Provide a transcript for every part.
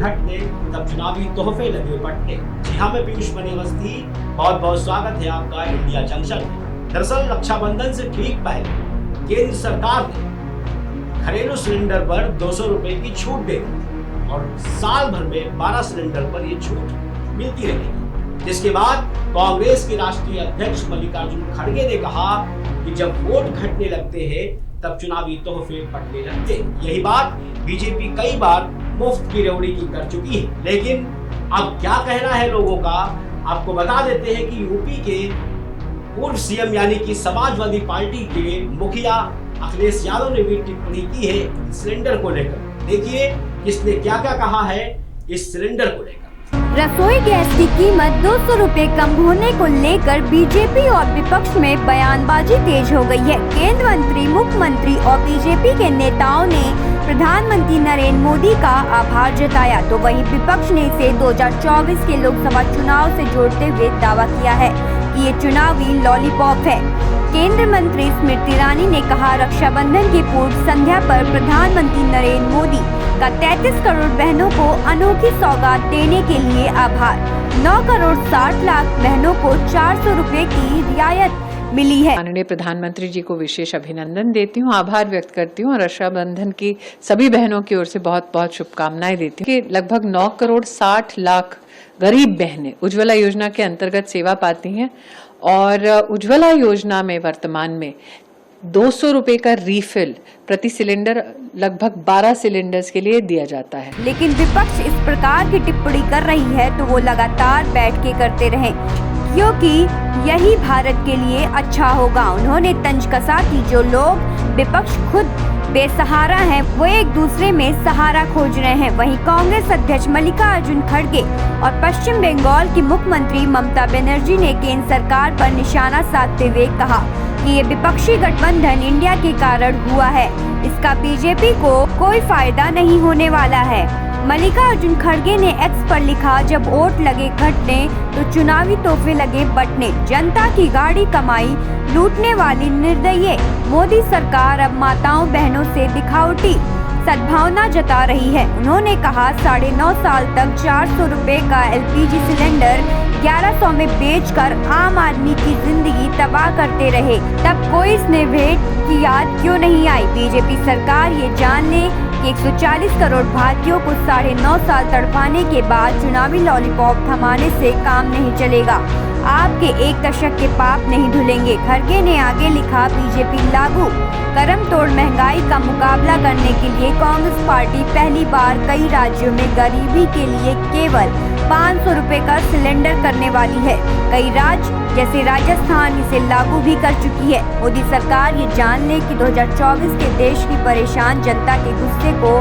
घटने तब चुनावी तोहफे लगे बंटने। जी हाँ, मैं पीयूष बनियावस्ती, बहुत बहुत स्वागत है आपका इंडिया जंक्शन में। दरअसल रक्षाबंधन से ठीक पहले केंद्र सरकार ने घरेलू सिलेंडर पर 200 रुपए की छूट दे दी और साल भर में 12 सिलेंडर पर ये छूट मिलती रहेगी। जिसके बाद कांग्रेस के राष्ट्रीय अध्यक्ष मल्लिकार्जुन खड़गे ने कहा कि जब वोट घटने लगते हैं तब चुनावी तोहफे बंटने लगते। यही बात बीजेपी कई बार मुफ्त की रेवड़ी की कर चुकी है, लेकिन अब क्या कहना है लोगों का, आपको बता देते हैं कि यूपी के पूर्व सीएम यानी कि समाजवादी पार्टी के मुखिया अखिलेश यादव ने भी टिप्पणी की है सिलेंडर को लेकर। देखिए किसने क्या क्या कहा है इस सिलेंडर को लेकर। रसोई गैस की कीमत 200 रुपए कम होने को लेकर बीजेपी और विपक्ष में बयानबाजी तेज हो गई है। केंद्र मंत्री, मुख्यमंत्री और बीजेपी के नेताओं ने प्रधानमंत्री नरेंद्र मोदी का आभार जताया, तो वहीं विपक्ष ने इसे 2024 के लोकसभा चुनाव से जोड़ते हुए दावा किया है कि ये चुनावी लॉलीपॉप है। केंद्रीय मंत्री स्मृति ईरानी ने कहा, रक्षाबंधन की पूर्व संध्या पर प्रधानमंत्री नरेंद्र मोदी का 33 करोड़ बहनों को अनोखी सौगात देने के लिए आभार। 9 करोड़ 60 लाख बहनों को 400 रुपए की रियायत मिली है। माननीय प्रधानमंत्री जी को विशेष अभिनंदन देती हूँ, आभार व्यक्त करती हूँ और रक्षाबंधन की सभी बहनों की ओर से बहुत बहुत शुभकामनाएं देती हूँ। लगभग 9 करोड़ 60 लाख गरीब बहनें उज्ज्वला योजना के अंतर्गत सेवा पाती हैं और उज्ज्वला योजना में वर्तमान में 200 रुपए का रीफिल प्रति सिलेंडर लगभग 12 सिलेंडर्स के लिए दिया जाता है। लेकिन विपक्ष इस प्रकार की टिप्पणी कर रही है तो वो लगातार बैठ के करते रहे, क्योंकि यही भारत के लिए अच्छा होगा। उन्होंने तंज कसा कि जो लोग विपक्ष खुद बेसहारा हैं, वो एक दूसरे में सहारा खोज रहे हैं। वहीं कांग्रेस अध्यक्ष मल्लिकार्जुन खड़गे और पश्चिम बंगाल की मुख्यमंत्री ममता बनर्जी ने केंद्र सरकार पर निशाना साधते हुए कहा कि ये विपक्षी गठबंधन इंडिया के कारण हुआ है, इसका बीजेपी को कोई फायदा नहीं होने वाला है। मल्लिकार्जुन खड़गे ने एक्स पर लिखा, जब वोट लगे घटने तो चुनावी तोहफे लगे बंटने, जनता की गाड़ी कमाई लूटने वाली निर्दयी मोदी सरकार अब माताओं बहनों से दिखावटी सद्भावना जता रही है। उन्होंने कहा, 9.5 साल तक 400 रुपए का एलपीजी सिलेंडर 1100 में बेचकर आम आदमी की जिंदगी तबाह करते रहे, तब कोई इसने भेंट की याद क्यों नहीं आई। बीजेपी सरकार ये जान ले कि 140 करोड़ भारतीयों को 9.5 साल तड़पाने के बाद चुनावी लॉलीपॉप थमाने से काम नहीं चलेगा। आपके एक दशक के पाप नहीं धुलेंगे। खड़गे ने आगे लिखा, बीजेपी लागू करम तोड़ महंगाई का मुकाबला करने के लिए कांग्रेस पार्टी पहली बार कई राज्यों में गरीबी के लिए केवल 500 रुपए का सिलेंडर करने वाली है। कई राज्य जैसे राजस्थान इसे लागू भी कर चुकी है। मोदी सरकार ये जान ले कि 2024 के देश की परेशान जनता के गुस्से को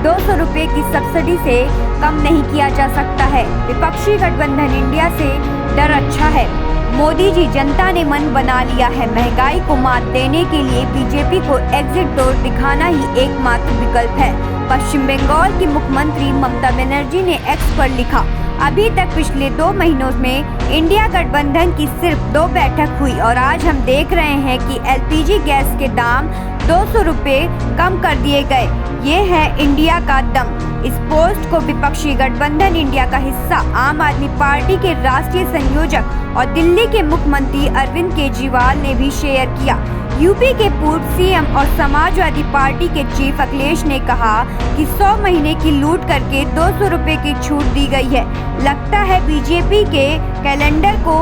200 रुपए की सब्सिडी से कम नहीं किया जा सकता है। विपक्षी गठबंधन इंडिया से डर अच्छा है। मोदी जी, जनता ने मन बना लिया है। महंगाई को मात देने के लिए बीजेपी को एग्जिट डोर दिखाना ही एकमात्र विकल्प है। पश्चिम बंगाल की मुख्यमंत्री ममता बनर्जी ने एक्स पर लिखा, अभी तक पिछले 2 महीनों में इंडिया गठबंधन की सिर्फ 2 बैठक हुई और आज हम देख रहे हैं कि एलपीजी गैस के दाम 200 रुपए कम कर दिए गए। ये है इंडिया का दम। इस पोस्ट को विपक्षी गठबंधन इंडिया का हिस्सा आम आदमी पार्टी के राष्ट्रीय संयोजक और दिल्ली के मुख्यमंत्री अरविंद केजरीवाल ने भी शेयर किया। यूपी के पूर्व सीएम और समाजवादी पार्टी के चीफ अखिलेश ने कहा कि 100 महीने की लूट करके 200 रुपए की छूट दी गई है। लगता है बीजेपी के कैलेंडर को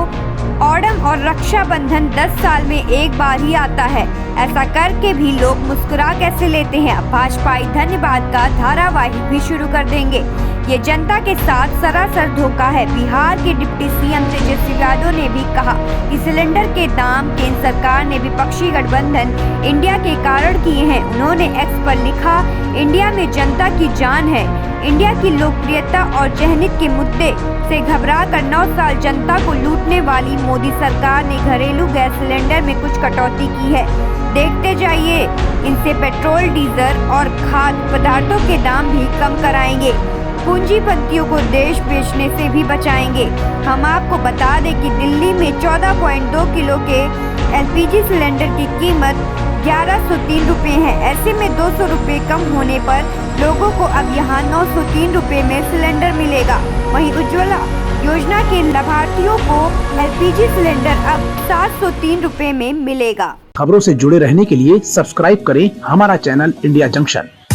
ओणम और रक्षाबंधन 10 साल में एक बार ही आता है। ऐसा करके भी लोग मुस्कुरा कैसे लेते हैं। अब भाजपाई धन्यवाद का धारावाहिक भी शुरू कर देंगे। ये जनता के साथ सरासर धोखा है। बिहार के डिप्टी सीएम तेजस्वी यादव ने भी कहा कि सिलेंडर के दाम केंद्र सरकार ने विपक्षी गठबंधन इंडिया के कारण किए हैं। उन्होंने एक्स पर लिखा, इंडिया में जनता की जान है। इंडिया की लोकप्रियता और जनहित के मुद्दे से घबरा कर 9 साल जनता को लूटने वाली मोदी सरकार ने घरेलू गैस सिलेंडर में कुछ कटौती की है। देखते जाइए, इनसे पेट्रोल, डीजल और खाद्य पदार्थों के दाम भी कम कराएंगे। पूंजीपतियों को देश बेचने से भी बचाएंगे। हम आपको बता दें कि दिल्ली में 14.2 किलो के एलपीजी सिलेंडर की कीमत 1103 रुपए है। ऐसे में 200 रुपए कम होने पर लोगों को अब यहाँ 903 रुपए में सिलेंडर मिलेगा। वहीं उज्ज्वला योजना के लाभार्थियों को LPG सिलेंडर अब 703 रुपए में मिलेगा। खबरों से जुड़े रहने के लिए सब्सक्राइब करें हमारा चैनल इंडिया जंक्शन।